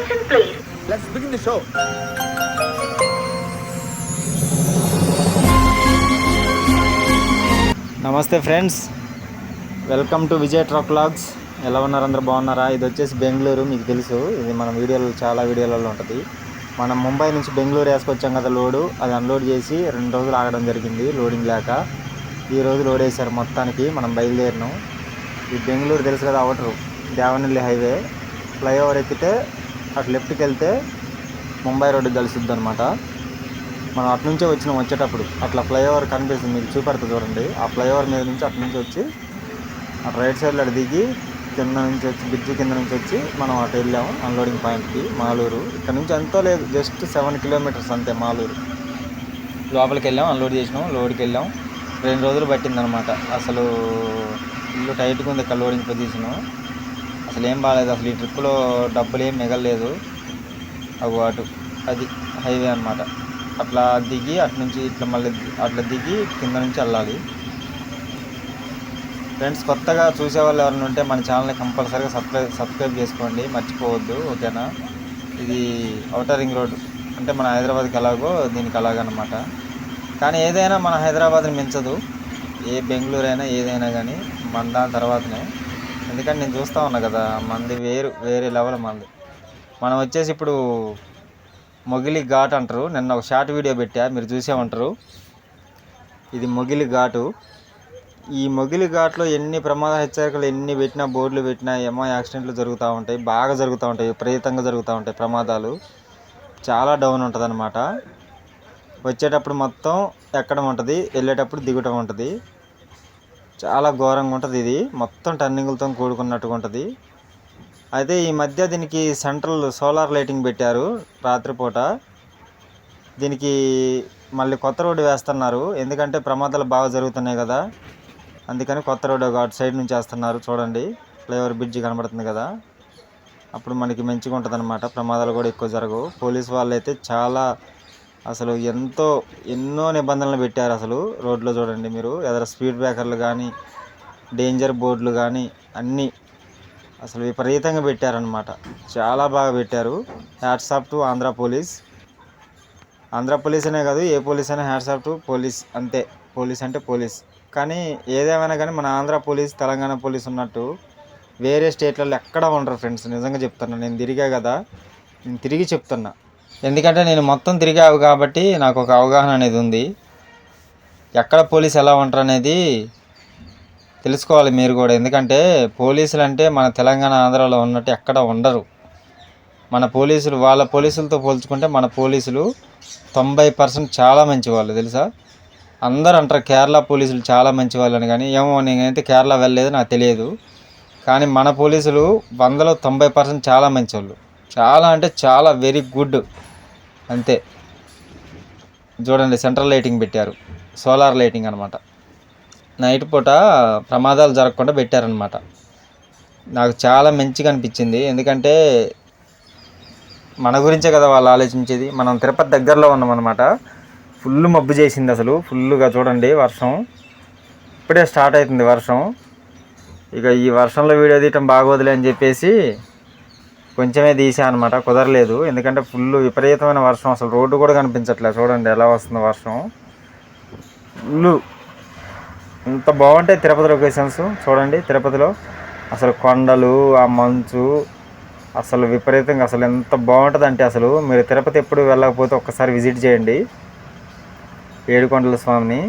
Attention please. Let's begin the show. నమస్తే friends, welcome to Vijay truck vlogs. ఎలా ఉన్నారు? అందరూ బాగున్నారా? ఇది వచ్చేసి బెంగళూరు, మీకు తెలుసు. ఇది మన చాలా వీడియోలలో ఉంటుంది. మనం ముంబై నుంచి బెంగళూరు వేసుకొచ్చాం కదా లోడు, అది అన్లోడ్ చేసి 2 రోజులు ఆగడం జరిగింది లోడింగ్ లేక. ఈరోజు లోడ్ వేశారు మొత్తానికి. మనం బయలుదేరినాం. ఈ బెంగళూరు తెలుసు కదా, అవుటరు దేవనహల్లి హైవే ఫ్లైఓవర్ ఎక్కితే అటు లెఫ్ట్కి వెళ్తే ముంబై రోడ్డు కలుస్తుంది అనమాట. మనం అటు నుంచే వచ్చినాం. వచ్చేటప్పుడు అట్లా ఫ్లైఓవర్ కనిపిస్తుంది, మీకు చూపెడతా చూడండి. ఆ ఫ్లైఓవర్ మీద నుంచి అటు నుంచి వచ్చి అటు రైట్ సైడ్లో అటు దిగి కింద నుంచి వచ్చి బ్రిడ్జి కింద నుంచి వచ్చి మనం అటు వెళ్ళాము అన్లోడింగ్ పాయింట్కి, మాలూరు. ఇక్కడ నుంచి ఎంతో లేదు, జస్ట్ 7 కిలోమీటర్స్ అంతే మాలూరు. లోపలికి వెళ్ళాం, అన్లోడ్ చేసినాం, లోడ్కి వెళ్ళాం. 2 రోజులు పట్టిందనమాట. అసలు ఇల్లు టైట్గా ఉంది ఇక్కడ లోడింగ్ పొజిషను. అసలు ఏం బాగాలేదు. అసలు ఈ ట్రిప్లో డబ్బులు ఏం మిగలలేదు. అటు అది హైవే అనమాట. అట్లా దిగి అటు నుంచి ఇట్లా మళ్ళీ అట్లా దిగి కింద నుంచి వెళ్ళాలి. ఫ్రెండ్స్, కొత్తగా చూసేవాళ్ళు ఎవరైనా ఉంటే మన ఛానల్ని కంపల్సరీగా సబ్స్క్రైబ్ చేసుకోండి, మర్చిపోవద్దు, ఓకేనా? ఇది ఔటర్ రింగ్ రోడ్, అంటే మన హైదరాబాద్కి ఎలాగో దీనికి అలాగనమాట. కానీ ఏదైనా మన హైదరాబాద్ని మించదు. ఏ బెంగళూరు అయినా ఏదైనా కానీ మన దాని తర్వాతనే. ఎందుకంటే నేను చూస్తూ ఉన్నా కదా, మంది వేరే లెవెల్ మంది. మనం వచ్చేసి ఇప్పుడు మొగిలి ఘాట్ అంటారు. నిన్న ఒక షార్ట్ వీడియో పెట్టా, మీరు చూసే ఉంటారు. ఇది మొగిలి ఘాటు. ఈ మొగిలి ఘాట్లో ఎన్ని ప్రమాద హెచ్చరికలు ఎన్ని పెట్టినా, బోర్డులు పెట్టినా ఏమో యాక్సిడెంట్లు జరుగుతూ ఉంటాయి, బాగా జరుగుతూ ఉంటాయి, విపరీతంగా జరుగుతూ ఉంటాయి ప్రమాదాలు. చాలా డౌన్ ఉంటుంది అనమాట. వచ్చేటప్పుడు మొత్తం ఎక్కడం ఉంటుంది, వెళ్ళేటప్పుడు దిగటం ఉంటుంది. చాలా ఘోరంగా ఉంటుంది. ఇది మొత్తం టర్నింగులతో కూడుకున్నట్టుగా ఉంటుంది. అయితే ఈ మధ్య దీనికి సెంట్రల్ సోలార్ లైటింగ్ పెట్టారు రాత్రిపూట. దీనికి మళ్ళీ కొత్త రోడ్డు వేస్తున్నారు, ఎందుకంటే ప్రమాదాలు బాగా జరుగుతున్నాయి కదా, అందుకని కొత్త రోడ్డు అటు సైడ్ నుంచి వేస్తున్నారు. చూడండి, ఫ్లైఓవర్ బ్రిడ్జి కనబడుతుంది కదా, అప్పుడు మనకి మంచిగా ఉంటుంది అనమాట. ప్రమాదాలు కూడా ఎక్కువ జరగవు. పోలీసు వాళ్ళు అయితే చాలా అసలు ఎన్నో నిబంధనలు పెట్టారు. అసలు రోడ్లో చూడండి మీరు, ఎదర స్పీడ్ బ్రేకర్లు కానీ, డేంజర్ బోర్డులు కానీ అన్నీ అసలు విపరీతంగా పెట్టారనమాట. చాలా బాగా పెట్టారు. Hats off to Andhra police. Andhra police అనే కాదు, ఏ పోలీస్ అయినా హ్యాట్స్ ఆఫ్ టు పోలీస్, అంతే. పోలీస్ అంటే పోలీస్. కానీ ఏదేమైనా కానీ మన ఆంధ్ర పోలీస్, తెలంగాణ పోలీస్ ఉన్నట్టు వేరే స్టేట్లలో ఎక్కడ ఉండరు ఫ్రెండ్స్. నిజంగా చెప్తున్నా, నేను తిరిగా కదా, నేను తిరిగి చెప్తున్నా. ఎందుకంటే నేను మొత్తం తిరిగావు కాబట్టి నాకు ఒక అవగాహన అనేది ఉంది. ఎక్కడ పోలీసు ఎలా ఉంటారు అనేది తెలుసుకోవాలి మీరు కూడా. ఎందుకంటే పోలీసులు అంటే మన తెలంగాణ, ఆంధ్రాలో ఉన్నట్టు ఎక్కడ ఉండరు. మన పోలీసులు వాళ్ళ పోలీసులతో పోల్చుకుంటే మన పోలీసులు 90% చాలా మంచి వాళ్ళు, తెలుసా? అందరూ అంటారు కేరళ పోలీసులు చాలా మంచి వాళ్ళు అని, కానీ ఏమో నేనైతే కేరళ వెళ్ళలేదు, నాకు తెలియదు. కానీ మన పోలీసులు 100లో 90% చాలా మంచి వాళ్ళు. చాలా అంటే చాలా వెరీ గుడ్, అంతే. చూడండి, సెంట్రల్ లైటింగ్ పెట్టారు, సోలార్ లైటింగ్ అనమాట. నైట్ పూట ప్రమాదాలు జరగకుండా పెట్టారనమాట. నాకు చాలా మంచిగా అనిపించింది. ఎందుకంటే మన గురించే కదా వాళ్ళు ఆలోచించేది. మనం తిరుపతి దగ్గరలో ఉన్నామన్నమాట. ఫుల్ మబ్బు చేసింది, అసలు ఫుల్గా. చూడండి, వర్షం ఇప్పుడే స్టార్ట్ అవుతుంది వర్షం. ఇక ఈ వర్షంలో వీడియో తీయటం బాగోదులే అని చెప్పేసి కొంచెమే తీసా అనమాట, కుదరలేదు. ఎందుకంటే ఫుల్ విపరీతమైన వర్షం, అసలు రోడ్డు కూడా కనిపించట్లేదు. చూడండి ఎలా వస్తుంది వర్షం. ఫుల్ ఎంత బాగుంటాయి తిరుపతి లొకేషన్స్. చూడండి, తిరుపతిలో అసలు కొండలు, ఆ మంచు, అసలు విపరీతంగా అసలు ఎంత బాగుంటుంది అంటే, అసలు మీరు తిరుపతి ఎప్పుడు వెళ్ళకపోతే ఒక్కసారి విజిట్ చేయండి ఏడుకొండల స్వామిని.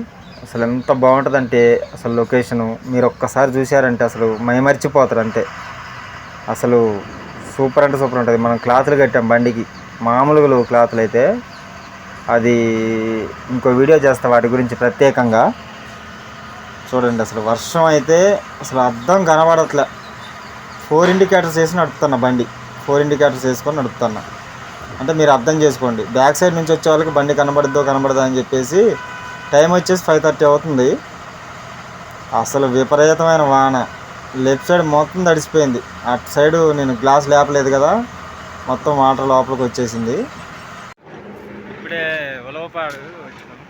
అసలు ఎంత బాగుంటుందంటే అసలు లొకేషను మీరు ఒక్కసారి చూశారంటే అసలు మైమర్చిపోతారు అంతే. అసలు సూపర్ అంటే సూపర్ ఉంటుంది. మనం క్లాతులు కట్టాం బండికి, మామూలుగా క్లాతులు అయితే. అది ఇంకో వీడియో చేస్తా వాటి గురించి ప్రత్యేకంగా. చూడండి, అసలు వర్షం అయితే అసలు అర్థం కనబడట్లే. 4 ఇండికేటర్స్ వేసి నడుపుతున్నా బండి, 4 ఇండికేటర్స్ వేసుకొని నడుపుతున్నా. అంటే మీరు అర్థం చేసుకోండి, బ్యాక్ సైడ్ నుంచి వచ్చే వాళ్ళకి బండి కనబడదా అని చెప్పేసి. టైం వచ్చేసి 5:30 అవుతుంది. అసలు విపరీతమైన వాన, లెఫ్ట్ సైడ్ మొత్తం తడిసిపోయింది. అటు సైడు నేను గ్లాస్ లేపలేదు కదా, మొత్తం వాటర్ లోపలికి వచ్చేసింది. ఇప్పుడే ఉలవపాడు వచ్చినాం.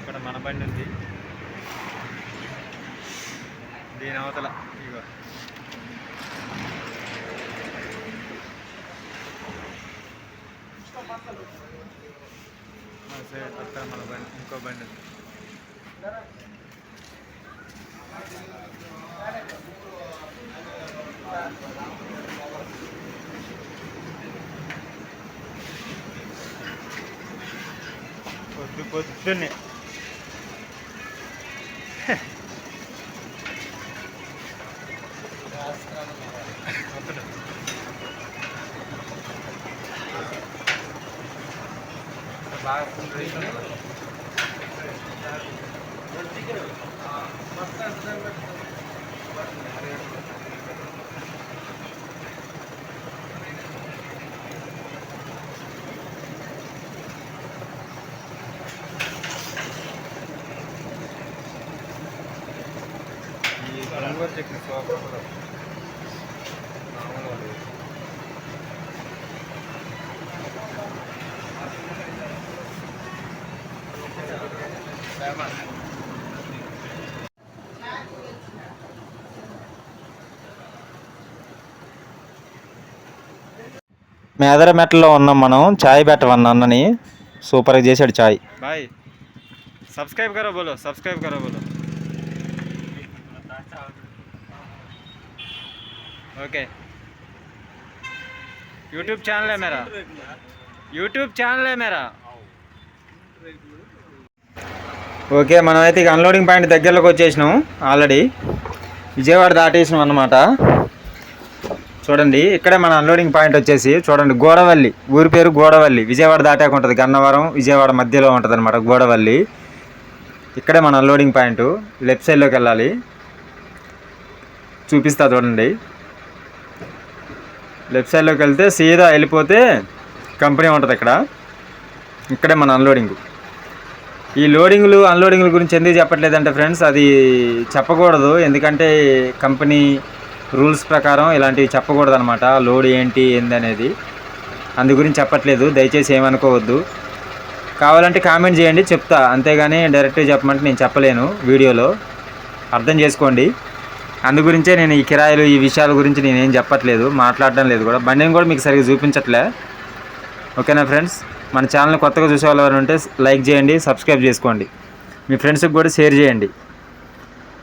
ఇక్కడ మన బండి ఉంది. దీని అవతల ఇగో పక్కన మన బండి, ఇంకో బండి పొద్దున్నే బాగా చెక్ మేదరమెట్టలో ఉన్నాం మనం. చాయ్ పెట్టమన్న అన్నని, సూపర్గా చేశాడు చాయ్. బాయ్ సబ్స్క్రైబ్ కరో బోలో, సబ్స్క్రైబ్ కరో బోలో. ఓకే यूट्यूब चैनल है मेरा, यूट्यूब चैनल है मेरा. ఓకే మనమైతే ఇక అన్లోడింగ్ పాయింట్ దగ్గరలోకి వచ్చేసినాం. ఆల్రెడీ విజయవాడ దాటేసినాం అన్నమాట. చూడండి ఇక్కడే మన అన్లోడింగ్ పాయింట్ వచ్చేసి చూడండి, గోడవల్లి ఊరి పేరు గోడవల్లి. విజయవాడ దాటాక ఉంటుంది, గన్నవరం విజయవాడ మధ్యలో ఉంటుంది అనమాట గోడవల్లి. ఇక్కడే మన అన్లోడింగ్ పాయింట్. లెఫ్ట్ సైడ్లోకి వెళ్ళాలి, చూపిస్తా చూడండి. లెఫ్ట్ సైడ్లోకి వెళ్తే సీదా వెళ్ళిపోతే కంపెనీ ఉంటుంది ఇక్కడ. ఇక్కడే మన అన్లోడింగ్. ఈ లోడింగ్లు అన్లోడింగ్ల గురించి ఎందుకు చెప్పట్లేదంటే ఫ్రెండ్స్, అది చెప్పకూడదు. ఎందుకంటే కంపెనీ రూల్స్ ప్రకారం ఇలాంటివి చెప్పకూడదు అనమాట. లోడ్ ఏంటి అనేది అందు గురించి చెప్పట్లేదు, దయచేసి ఏమనుకోవద్దు. కావాలంటే కామెంట్ చేయండి, చెప్తా. అంతేగాని డైరెక్ట్గా చెప్పమంటే నేను చెప్పలేను వీడియోలో, అర్థం చేసుకోండి. అందు గురించే నేను ఈ కిరాయిలు ఈ విషయాల గురించి నేనేం చెప్పట్లేదు, మాట్లాడడం లేదు కూడా. బండిని కూడా మీకు సరిగ్గా చూపించట్లే. ఓకేనా ఫ్రెండ్స్, మన ఛానల్ కొత్తగా చూసే వాళ్ళు ఉంటే లైక్ చేయండి, సబ్స్క్రైబ్ చేసుకోండి, మీ ఫ్రెండ్స్కి కూడా షేర్ చేయండి.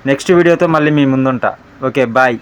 నెక్స్ట్ వీడియోతో మళ్ళీ మీ ముందుంటా. Okay bye.